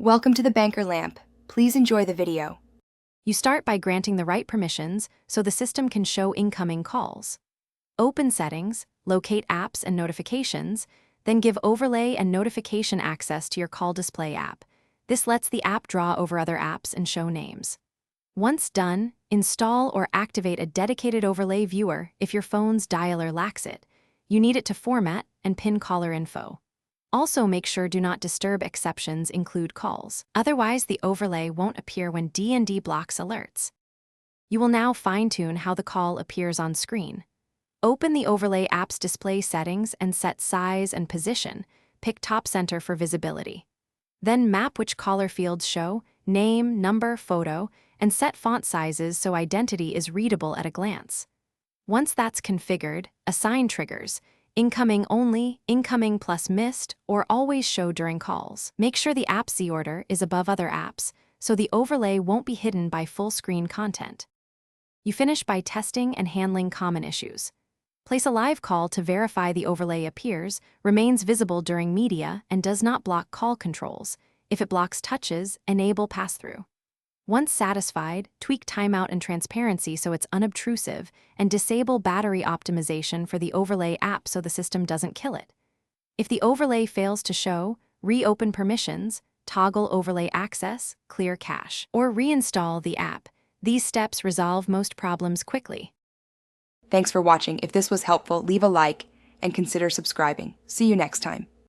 Welcome to the Banker Lamp. Please enjoy the video. You start by granting the right permissions so the system can show incoming calls. Open Settings, locate Apps and Notifications, then give Overlay and Notification access to your Call Display app. This lets the app draw over other apps and show names. Once done, install or activate a dedicated overlay viewer if your phone's dialer lacks it. You need it to format and pin caller info. Also make sure Do Not Disturb exceptions include calls. Otherwise, the overlay won't appear when D&D blocks alerts. You will now fine-tune how the call appears on screen. Open the Overlay app's display settings and set size and position. Pick Top Center for visibility. Then map which caller fields show, name, number, photo, and set font sizes so identity is readable at a glance. Once that's configured, assign triggers. Incoming only, incoming plus missed, or always show during calls. Make sure the app Z order is above other apps, so the overlay won't be hidden by full-screen content. You finish by testing and handling common issues. Place a live call to verify the overlay appears, remains visible during media, and does not block call controls. If it blocks touches, enable pass-through. Once satisfied, tweak timeout and transparency so it's unobtrusive, and disable battery optimization for the overlay app so the system doesn't kill it. If the overlay fails to show, reopen permissions, toggle overlay access, clear cache, or reinstall the app. These steps resolve most problems quickly. Thanks for watching. If this was helpful, leave a like and consider subscribing. See you next time.